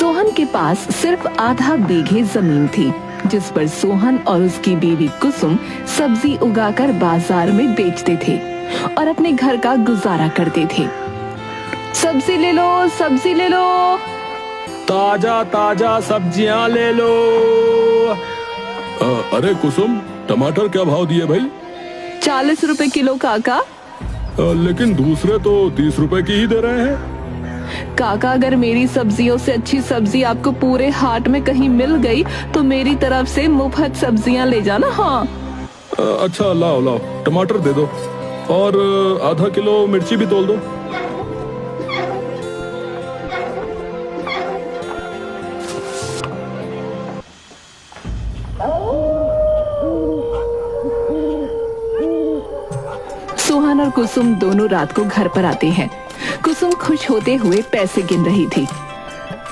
सोहन के पास सिर्फ आधा बीघे जमीन थी, जिस पर सोहन और उसकी बीवी कुसुम सब्जी उगाकर बाजार में बेचते थे और अपने घर का गुजारा करते थे। सब्जी ले लो, सब्जी ले लो, ताजा ताजा सब्जियां ले लो। अरे कुसुम, टमाटर क्या भाव दिए भाई? 40 रुपए किलो काका। लेकिन दूसरे तो 30 रुपए की ही दे रहे हैं। काका, अगर मेरी सब्जियों से अच्छी सब्जी आपको पूरे हाट में कहीं मिल गई तो मेरी तरफ से मुफ्त सब्जियां ले जाना। हाँ अच्छा, लाओ लाओ, टमाटर दे दो और आधा किलो मिर्ची भी तोल दो। सोहन और कुसुम दोनों रात को घर पर आते हैं। कुसुम खुश होते हुए पैसे गिन रही थी।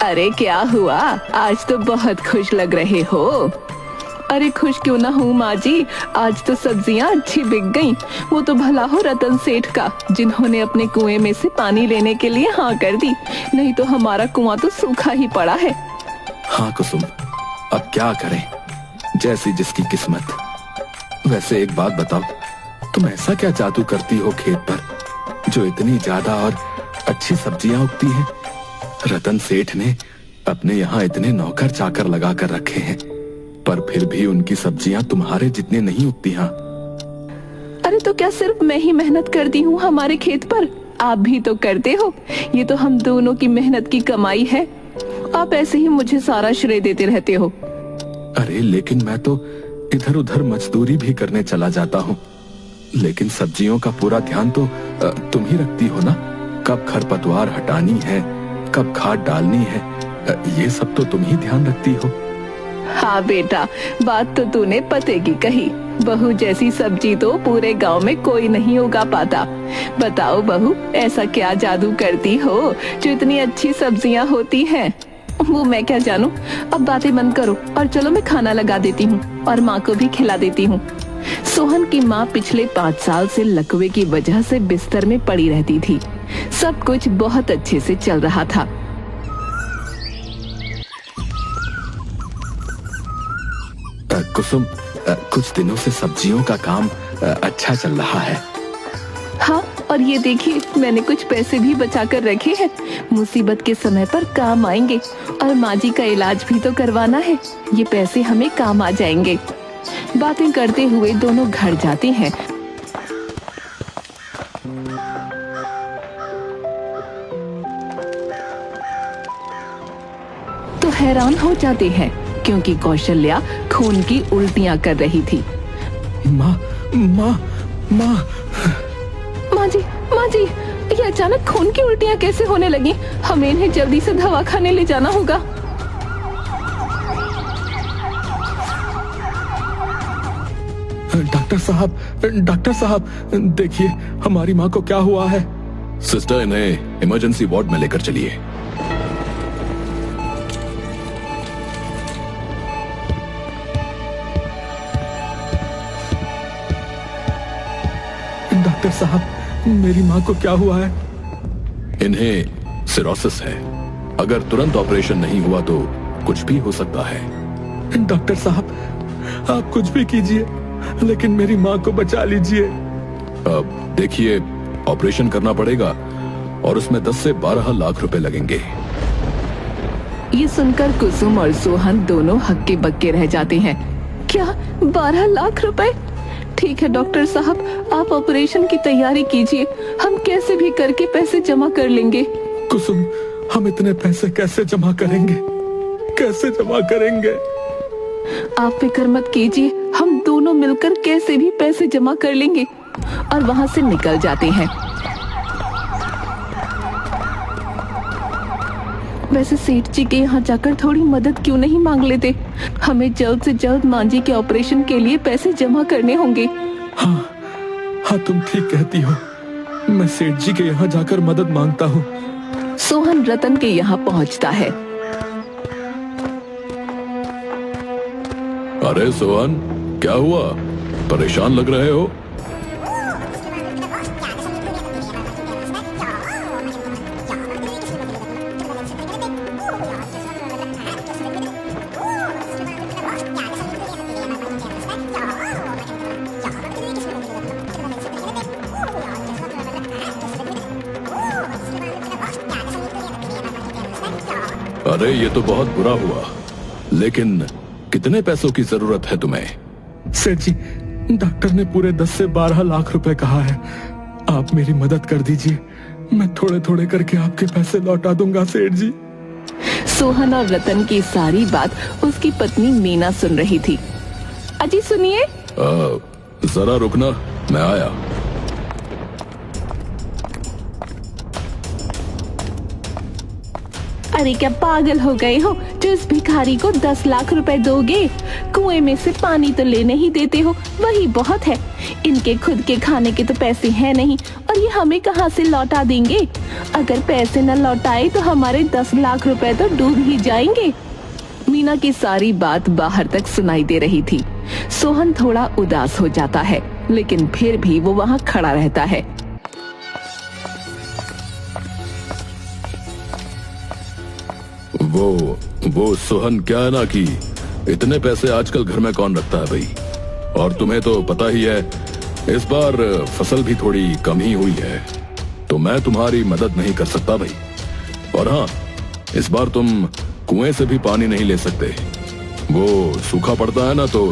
अरे क्या हुआ, आज तो बहुत खुश लग रहे हो। अरे खुश क्यों ना हूँ माँ जी, आज तो सब्जियाँ अच्छी बिक गईं। वो तो भला हो रतन सेठ का, जिन्होंने अपने कुएं में से पानी लेने के लिए हाँ कर दी, नहीं तो हमारा कुआं तो सूखा ही पड़ा है। हाँ कुसुम, अब क्या करें, जैसी जिसकी किस्मत। वैसे एक बात बताओ, तुम ऐसा क्या जादू करती हो खेत पर जो इतनी ज्यादा और अच्छी सब्जियां उगती हैं? रतन सेठ ने अपने यहाँ इतने नौकर चाकर लगा कर रखे हैं, पर फिर भी उनकी सब्जियां तुम्हारे जितने नहीं उगती। हाँ, अरे तो क्या सिर्फ मैं ही मेहनत करती हूँ हमारे खेत पर? आप भी तो करते हो। ये तो हम दोनों की मेहनत की कमाई है। आप ऐसे ही मुझे सारा श्रेय देते रहते हो। अरे लेकिन मैं तो इधर उधर मजदूरी भी करने चला जाता हूँ, लेकिन सब्जियों का पूरा ध्यान तो तुम ही रखती हो ना। कब खरपतवार हटानी है, कब खाद डालनी है, ये सब तो तुम ही ध्यान रखती हो। हाँ बेटा, बात तो तूने पते की कही। बहू जैसी सब्जी तो पूरे गांव में कोई नहीं उगा पाता। बताओ बहू, ऐसा क्या जादू करती हो जो इतनी अच्छी सब्जियां होती हैं? वो मैं क्या जानूं। अब बातें बंद करो और चलो मैं खाना लगा देती हूँ और माँ को भी खिला देती हूँ। सोहन की माँ पिछले 5 साल से लकवे की वजह से बिस्तर में पड़ी रहती थी। सब कुछ बहुत अच्छे से चल रहा था। कुसुम, कुछ दिनों से सब्जियों का काम अच्छा चल रहा है। हाँ, और ये देखिए, मैंने कुछ पैसे भी बचा कर रखे हैं। मुसीबत के समय पर काम आएंगे और माँ जी का इलाज भी तो करवाना है। ये पैसे हमें काम आ जाएंगे। बातें करते हुए दोनों घर जाते हैं। तो हैरान हो जाते हैं क्योंकि कौशल्या खून की उल्टियां कर रही थी। माँ, माँ, माँ, माँ जी, ये अचानक खून की उल्टियां कैसे होने लगी? हमें इन्हें जल्दी से दवाखाने ले जाना होगा। डॉक्टर साहब, देखिए हमारी माँ को क्या हुआ है। सिस्टर, इन्हें इमरजेंसी वार्ड में लेकर चलिए। डॉक्टर साहब, मेरी माँ को क्या हुआ है? इन्हें सिरोसिस है। अगर तुरंत ऑपरेशन नहीं हुआ तो कुछ भी हो सकता है। डॉक्टर साहब, आप कुछ भी कीजिए, लेकिन मेरी माँ को बचा लीजिए। अब देखिए, ऑपरेशन करना पड़ेगा और उसमें 10 से 12 लाख रुपए लगेंगे। ये सुनकर कुसुम और सोहन दोनों हक्के बक्के रह जाते हैं। क्या 12 लाख रुपए? ठीक है डॉक्टर साहब, आप ऑपरेशन की तैयारी कीजिए। हम कैसे भी करके पैसे जमा कर लेंगे। कुसुम, हम इतने पैसे कैसे जमा करेंगे? कैसे जमा करेंगे? आप फिक्र मत कीजिए, हम दोनों मिलकर कैसे भी पैसे जमा कर लेंगे। और वहाँ से निकल जाते हैं। वैसे सेठ जी के यहाँ जाकर थोड़ी मदद क्यों नहीं मांग लेते? हमें जल्द से जल्द माँ जी के ऑपरेशन के लिए पैसे जमा करने होंगे। हाँ, हाँ तुम ठीक कहती हो। मैं सेठ जी के यहाँ जाकर मदद मांगता हूँ। सोहन रतन के यहाँ पहुँचता है। अरे सोहन, क्या हुआ? परेशान लग रहे हो? अरे ये तो बहुत बुरा हुआ, लेकिन कितने पैसों की जरूरत है तुम्हें? सेठ जी, डॉक्टर ने पूरे 10 से 12 लाख रुपए कहा है। आप मेरी मदद कर दीजिए, मैं थोड़े थोड़े करके आपके पैसे लौटा दूंगा सेठ जी। सोहन और रतन की सारी बात उसकी पत्नी मीना सुन रही थी। अजी सुनिए। जरा रुकना, मैं आया। अरे क्या पागल हो गए हो जो इस भिखारी को 10 लाख रुपए दोगे? कुएं में से पानी तो लेने ही देते हो, वही बहुत है। इनके खुद के खाने के तो पैसे हैं नहीं और ये हमें कहां से लौटा देंगे? अगर पैसे न लौटाए तो हमारे 10 लाख रुपए तो डूब ही जाएंगे। मीना की सारी बात बाहर तक सुनाई दे रही थी। सोहन थोड़ा उदास हो जाता है, लेकिन फिर भी वो वहाँ खड़ा रहता है। वो सोहन क्या है ना कि इतने पैसे आजकल घर में कौन रखता है भाई। और तुम्हें तो पता ही है इस बार फसल भी थोड़ी कम ही हुई है, तो मैं तुम्हारी मदद नहीं कर सकता भाई। और हाँ, इस बार तुम कुएं से भी पानी नहीं ले सकते, वो सूखा पड़ता है ना, तो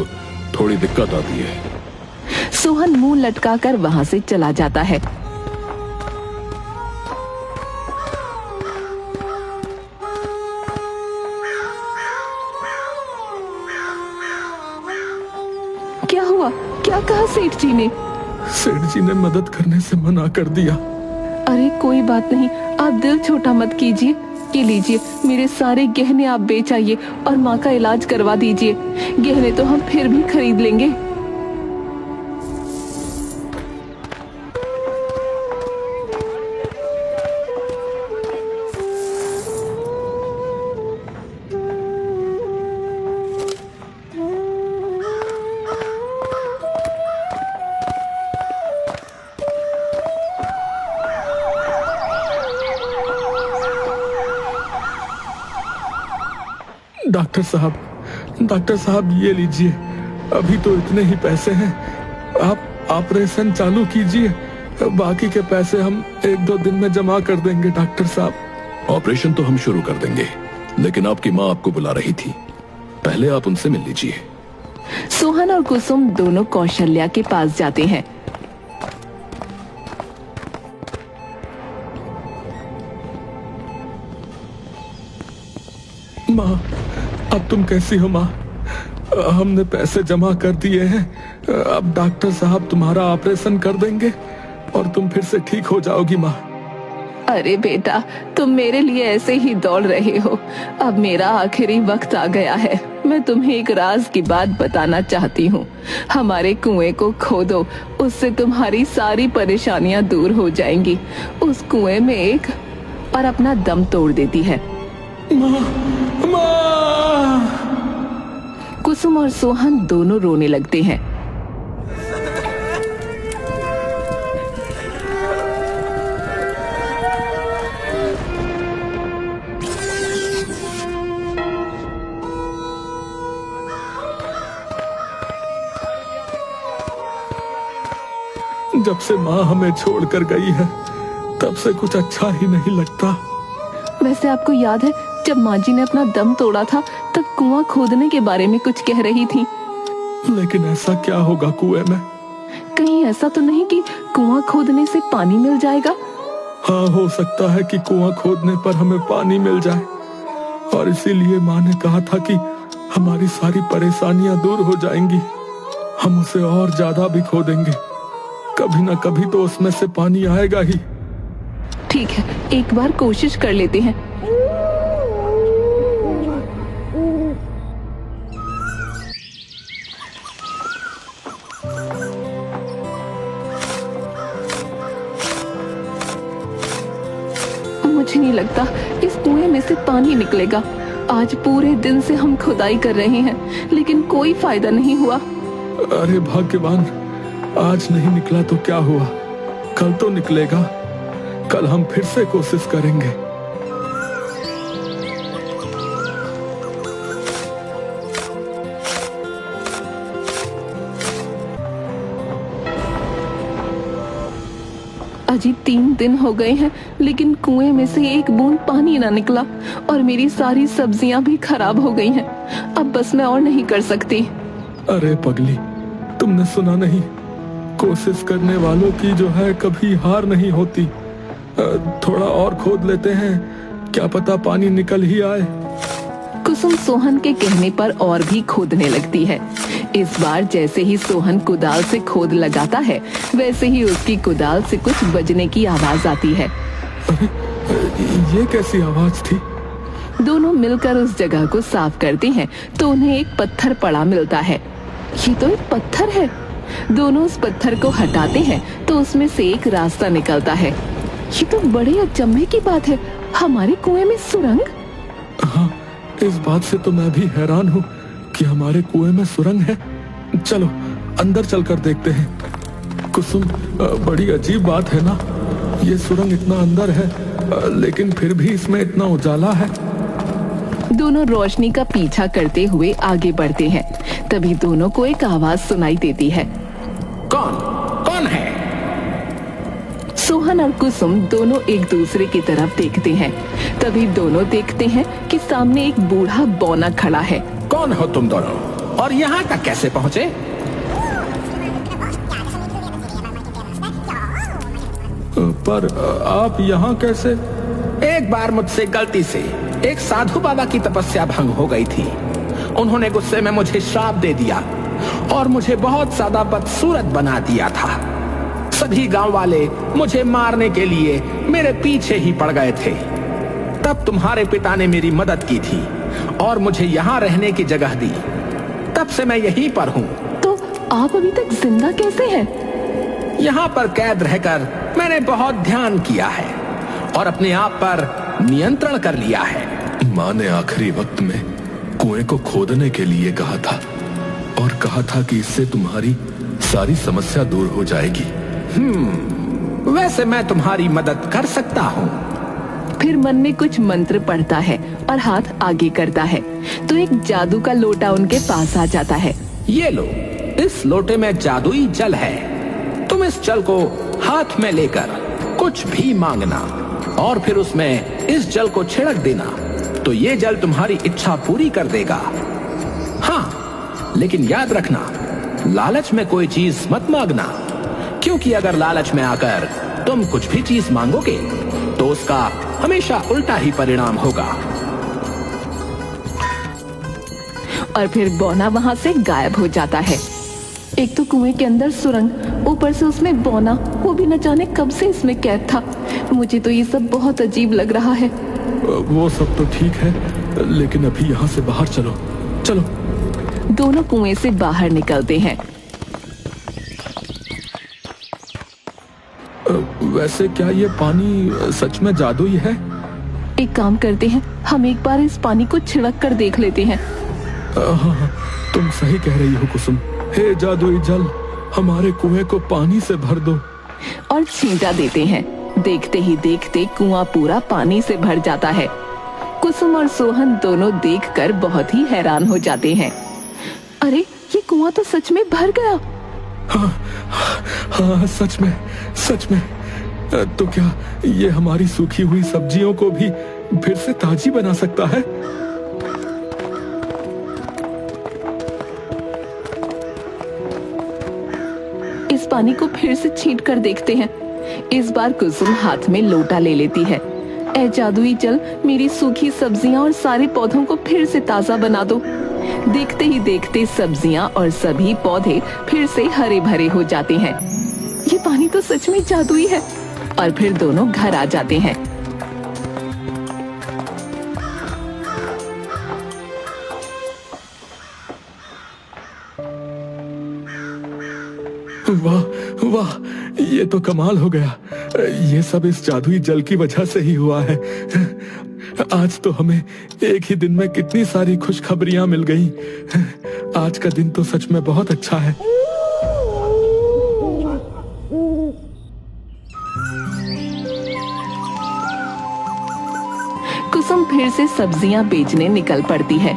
थोड़ी दिक्कत आती है। सोहन मुंह लटकाकर वहाँ से चला जाता है। क्या हुआ? क्या कहा सेठ जी ने? सेठ जी ने मदद करने से मना कर दिया। अरे कोई बात नहीं, आप दिल छोटा मत कीजिए। ये लीजिए, मेरे सारे गहने आप बेच आइए और माँ का इलाज करवा दीजिए। गहने तो हम फिर भी खरीद लेंगे। डॉक्टर साहब ये लीजिए, अभी तो इतने ही पैसे हैं, आप ऑपरेशन चालू कीजिए, बाकी के पैसे हम 1-2 दिन में जमा कर देंगे डॉक्टर साहब। ऑपरेशन तो हम शुरू कर देंगे, लेकिन आपकी माँ आपको बुला रही थी, पहले आप उनसे मिल लीजिए। सोहन और कुसुम दोनों कौशल्या के पास जाते हैं। माँ, अब तुम कैसी हो माँ? हमने पैसे जमा कर दिए हैं, अब डॉक्टर साहब तुम्हारा ऑपरेशन कर देंगे और तुम फिर से ठीक हो जाओगी माँ। अरे बेटा, तुम मेरे लिए ऐसे ही दौड़ रहे हो। अब मेरा आखिरी वक्त आ गया है। मैं तुम्हें एक राज की बात बताना चाहती हूँ। हमारे कुएं को खोदो, उससे तुम्हारी सारी परेशानियां दूर हो जाएंगी। उस कुएं में एक और अपना दम तोड़ देती है। माँ! कुसुम और सोहन दोनों रोने लगते हैं। जब से माँ हमें छोड़कर गई है, तब से कुछ अच्छा ही नहीं लगता। वैसे आपको याद है जब माँ जी ने अपना दम तोड़ा था, तब कुआं खोदने के बारे में कुछ कह रही थी। लेकिन ऐसा क्या होगा कुएं में? कहीं ऐसा तो नहीं कि कुआं खोदने से पानी मिल जाएगा? हाँ, हो सकता है कि कुआं खोदने पर हमें पानी मिल जाए, और इसीलिए माँ ने कहा था कि हमारी सारी परेशानियां दूर हो जाएंगी। हम उसे और ज्यादा भी खोदेंगे, कभी ना कभी तो उसमें से पानी आएगा ही। ठीक है, एक बार कोशिश कर लेते हैं। मुझे नहीं लगता इस कुएं में से पानी निकलेगा। आज पूरे दिन से हम खुदाई कर रहे हैं, लेकिन कोई फायदा नहीं हुआ। अरे भाग्यवान, आज नहीं निकला तो क्या हुआ, कल तो निकलेगा। कल हम फिर से कोशिश करेंगे। अजी 3 दिन हो गए हैं, लेकिन कुएं में से एक बूंद पानी ना निकला और मेरी सारी सब्जियां भी खराब हो गई हैं। अब बस मैं और नहीं कर सकती। अरे पगली, तुमने सुना नहीं, कोशिश करने वालों की जो है कभी हार नहीं होती। थोड़ा और खोद लेते हैं, क्या पता पानी निकल ही आए। कुसुम सोहन के कहने पर और भी खोदने लगती है। इस बार जैसे ही सोहन कुदाल से खोद लगाता है, वैसे ही उसकी कुदाल से कुछ बजने की आवाज आती है। अरे ये कैसी आवाज थी? दोनों मिलकर उस जगह को साफ करते हैं तो उन्हें एक पत्थर पड़ा मिलता है। ये तो एक पत्थर है। दोनों उस पत्थर को हटाते हैं तो उसमें से एक रास्ता निकलता है। ये तो बड़े अचंभे की बात है, हमारे कुएं में सुरंग। हाँ, इस बात से तो मैं भी हैरान हूँ कि हमारे कुएं में सुरंग है। चलो अंदर चलकर देखते हैं। कुसुम, बड़ी अजीब बात है ना, ये सुरंग इतना अंदर है लेकिन फिर भी इसमें इतना उजाला है। दोनों रोशनी का पीछा करते हुए आगे बढ़ते हैं। तभी दोनों को एक आवाज सुनाई देती है। कौन कौन है? सोहन और कुसुम दोनों एक दूसरे की तरफ देखते हैं। तभी दोनों देखते हैं कि सामने एक बूढ़ा बौना खड़ा है। कौन हो तुम दोनों और यहाँ तक कैसे पहुँचे? पर आप यहाँ कैसे? एक बार मुझसे गलती से एक साधु बाबा की तपस्या भंग हो गई थी। उन्होंने गुस्से में मुझे श्राप दे दिया और मुझे बहुत ज्यादा बदसूरत बना दिया था। सभी गांव वाले मुझे मारने के लिए मेरे पीछे ही पड़ गए थे। तब तुम्हारे पिता ने मेरी मदद की थी और मुझे यहाँ रहने की जगह दी। तब से मैं यहीं पर हूँ। तो आप अभी तक जिंदा कैसे हैं? यहाँ पर कैद रहकर मैंने बहुत ध्यान किया है और अपने आप पर नियंत्रण कर लिया है। माँ ने आखिरी वक्त में कुएं को खोदने के लिए कहा था और कहा था कि इससे तुम्हारी सारी समस्या दूर हो जाएगी। वैसे मैं तुम्हारी मदद कर सकता हूँ। फिर मन में कुछ मंत्र पढ़ता है और हाथ आगे करता है तो एक जादू का लोटा उनके पास आ जाता है। ये लो, इस लोटे में जादुई जल है। तुम इस जल को हाथ में लेकर कुछ भी मांगना और फिर उसमें इस जल को छिड़क देना, तो ये जल तुम्हारी इच्छा पूरी कर देगा। हाँ, लेकिन याद रखना, लालच में कोई चीज मत मांगना, क्योंकि अगर लालच में आकर तुम कुछ भी चीज मांगोगे तो उसका हमेशा उल्टा ही परिणाम होगा। और फिर बौना वहाँ से गायब हो जाता है। एक तो कुएं के अंदर सुरंग, ऊपर से उसमें बौना, वो भी न जाने कब से इसमें कैद था। मुझे तो ये सब बहुत अजीब लग रहा है। वो सब तो ठीक है, लेकिन अभी यहाँ से बाहर चलो। चलो। दोनों कुएं से बाहर निकलते हैं। वैसे क्या ये पानी सच में जादुई है? एक काम करते हैं, हम एक बार इस पानी को छिड़क कर देख लेते हैं। हाँ, तुम सही कह रही हो कुसुम। हे जादुई जल, हमारे कुएं को पानी से भर दो। और छींटा देते हैं। देखते ही देखते कुआं पूरा पानी से भर जाता है। कुसुम और सोहन दोनों देखकर बहुत ही हैरान हो जाते हैं। अरे, ये कुआं तो सच में भर गया। हाँ, सच में, सच में। तो क्या ये हमारी सूखी हुई सब्जियों को भी फिर से ताजी बना सकता है? इस पानी को फिर से छींट कर देखते हैं। इस बार कुसुम हाथ में लोटा ले लेती है। ऐ जादुई जल, मेरी सूखी सब्जियां और सारे पौधों को फिर से ताजा बना दो। देखते ही देखते सब्जियां और सभी पौधे फिर से हरे भरे हो जाते हैं। ये पानी तो सच में जादुई है। और फिर दोनों घर आ जाते हैं। वाह वाह, ये तो कमाल हो गया। ये सब इस जादुई जल की वजह से ही हुआ है। आज तो हमें एक ही दिन में कितनी सारी खुशखबरियां मिल गई। आज का दिन तो सच में बहुत अच्छा है। कुसुम फिर से सब्जियां बेचने निकल पड़ती है।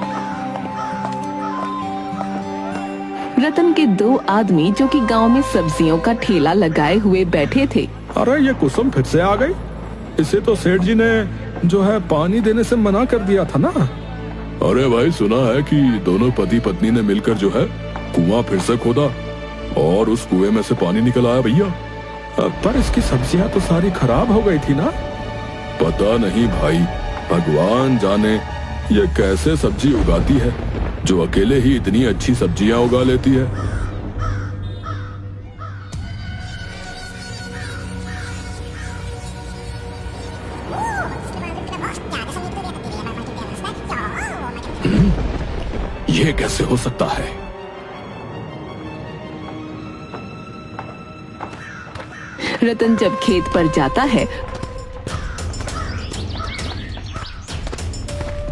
रतन के 2 आदमी जो कि गांव में सब्जियों का ठेला लगाए हुए बैठे थे, अरे ये कुसुम फिर से आ गई। इसे तो सेठ जी ने जो है पानी देने से मना कर दिया था ना। अरे भाई, सुना है कि दोनों पति पत्नी ने मिलकर जो है कुआं फिर से खोदा और उस कुएं में से पानी निकल आया भैया। पर इसकी सब्जियां तो सारी खराब हो गई थी ना। पता नहीं भाई, भगवान जाने ये कैसे सब्जी उगाती है जो अकेले ही इतनी अच्छी सब्जियां उगा लेती है। ये कैसे हो सकता है? रतन जब खेत पर जाता है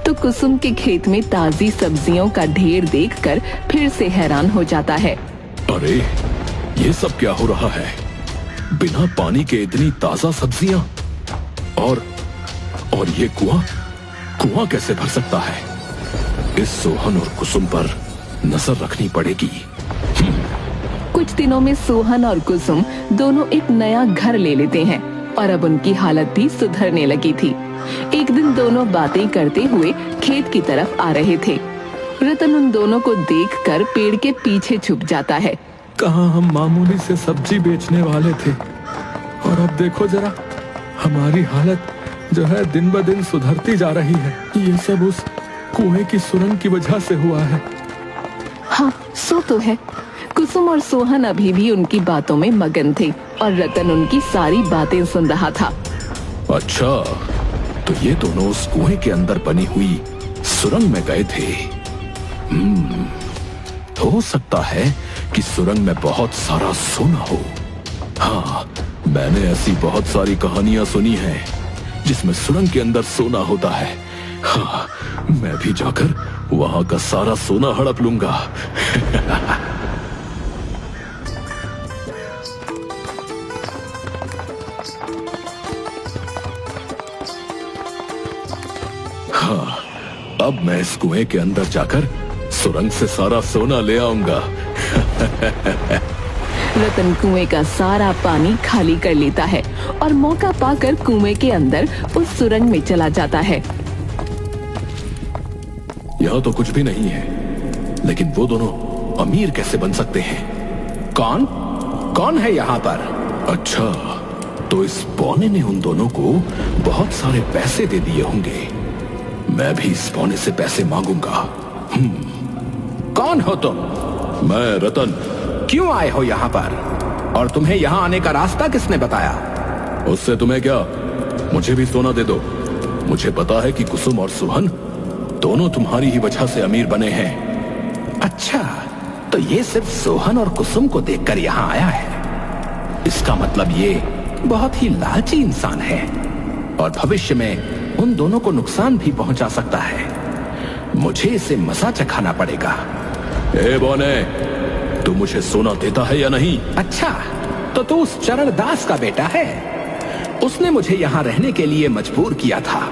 तो कुसुम के खेत में ताजी सब्जियों का ढेर देखकर फिर से हैरान हो जाता है। अरे ये सब क्या हो रहा है? बिना पानी के इतनी ताजा सब्जियां और ये कुआं कैसे भर सकता है? इस सोहन और कुसुम पर नजर रखनी पड़ेगी। कुछ दिनों में सोहन और कुसुम दोनों एक नया घर ले लेते हैं और अब उनकी हालत भी सुधरने लगी थी। एक दिन दोनों बातें करते हुए खेत की तरफ आ रहे थे। रतन उन दोनों को देखकर पेड़ के पीछे छुप जाता है। कहाँ हम मामूली से सब्जी बेचने वाले थे और अब देखो जरा, हमारी हालत जो है दिन ब दिन सुधरती जा रही है। ये सब उस कुएं की सुरंग की वजह से हुआ है। हाँ, सो तो है। कुसुम और सोहन अभी भी उनकी बातों में मगन थे और रतन उनकी सारी बातें सुन रहा था। अच्छा, तो ये दोनों उस कुएं के अंदर बनी हुई सुरंग में गए थे। हो सकता है कि सुरंग में बहुत सारा सोना हो। हाँ, मैंने ऐसी बहुत सारी कहानियां सुनी हैं जिसमें सुरंग के अंदर सोना होता है। हाँ, मैं भी जाकर वहां का सारा सोना हड़प लूंगा। हाँ, अब मैं इस कुएं के अंदर जाकर सुरंग से सारा सोना ले आऊंगा। रतन कुएं का सारा पानी खाली कर लेता है और मौका पाकर कुएं के अंदर उस सुरंग में चला जाता है। यहाँ तो कुछ भी नहीं है, लेकिन वो दोनों अमीर कैसे बन सकते हैं? कौन है यहाँ पर? अच्छा, तो इस पौने ने उन दोनों को बहुत सारे पैसे दे दिए होंगे। मैं भी इस पौने से पैसे मांगूंगा। कौन हो तुम? मैं रतन। क्यों आए हो यहाँ पर? और तुम्हें यहाँ आने का रास्ता किसने बताया? उससे तुम्हें क्या? मुझे भी सोना दे दो। मुझे पता है कि कुसुम और सोहन दोनों तुम्हारी ही वजह से अमीर बने हैं। अच्छा, तो ये सिर्फ सोहन और कुसुम को देखकर यहाँ आया है। इसका मतलब ये बहुत ही लालची इंसान है और भविष्य में उन दोनों को नुकसान भी पहुंचा सकता है। मुझे इसे मजा चखाना पड़ेगा। ए बोने, तू मुझे सोना देता है या नहीं? अच्छा, तो तू उस चरण दास का बेटा है। उसने मुझे यहाँ रहने के लिए मजबूर किया था।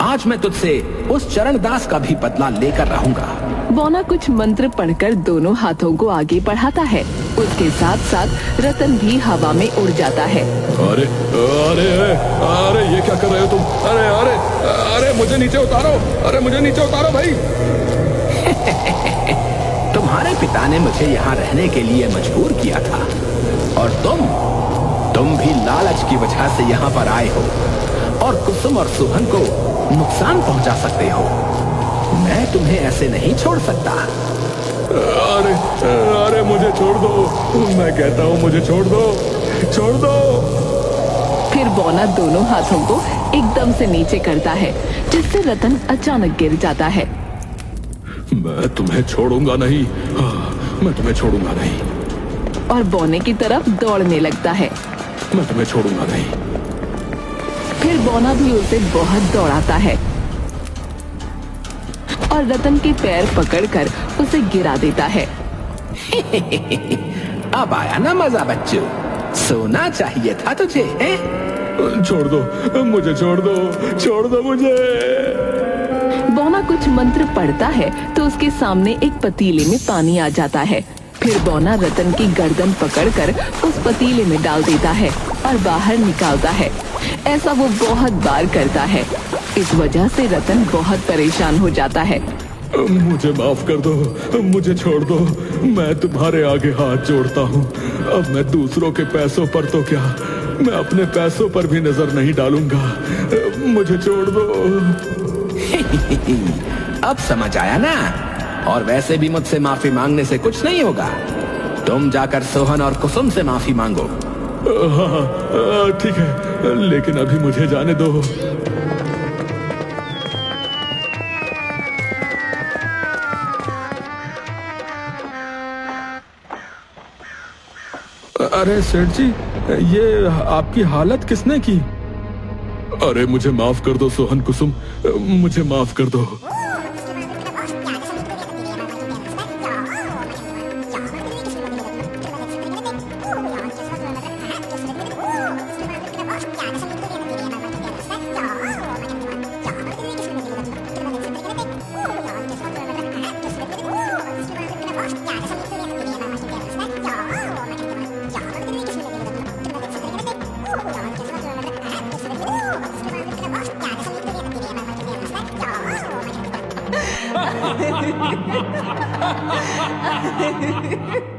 आज मैं तुझसे उस चरण दास का भी बदला लेकर रहूंगा। बौना कुछ मंत्र पढ़कर दोनों हाथों को आगे बढ़ाता है। उसके साथ साथ रतन भी हवा में उड़ जाता है। अरे अरे अरे अरे, ये क्या कर रहे हो तुम? अरे अरे अरे, मुझे नीचे उतारो। अरे मुझे नीचे उतारो भाई। तुम्हारे पिता ने मुझे यहाँ रहने के लिए मजबूर किया था और तुम भी लालच की वजह से यहाँ पर आए हो और कुसुम और सोहन को नुकसान पहुंचा सकते हो। मैं तुम्हें ऐसे नहीं छोड़ सकता। अरे अरे, मुझे छोड़ दो। मैं कहता हूँ मुझे छोड़ दो, छोड़ दो। फिर बौना दोनों हाथों को एकदम से नीचे करता है, जिससे रतन अचानक गिर जाता है। मैं तुम्हें छोड़ूंगा नहीं। मैं तुम्हें छोड़ूंगा नहीं। और बौने की तरफ दौड़ने लगता है। मैं तुम्हें छोड़ूंगा नहीं। फिर बौना भी उसे बहुत दौड़ाता है और रतन के पैर पकड़कर उसे गिरा देता है। अब आया ना मजा बच्चों? सोना चाहिए था तुझे, है? छोड़ दो मुझे, छोड़ दो, छोड़ दो मुझे। बौना कुछ मंत्र पढ़ता है तो उसके सामने एक पतीले में पानी आ जाता है। फिर बौना रतन की गर्दन पकड़कर उस पतीले में डाल देता है और बाहर निकालता है। ऐसा वो बहुत बार करता है। इस वजह से रतन बहुत परेशान हो जाता है। मुझे माफ कर दो, मुझे छोड़ दो, मैं तुम्हारे आगे हाथ जोड़ता हूँ। अब मैं दूसरों के पैसों पर तो क्या, मैं अपने पैसों पर भी नजर नहीं डालूंगा। मुझे छोड़ दो। अब समझ आया ना? और वैसे भी मुझसे माफी मांगने से कुछ नहीं होगा। तुम जाकर सोहन और कुसुम से माफी मांगो। हाँ, ठीक है, लेकिन अभी मुझे जाने दो। अरे सेठ जी, ये आपकी हालत किसने की? अरे मुझे माफ कर दो सोहन कुसुम, मुझे माफ कर दो। Ha ha ha ha!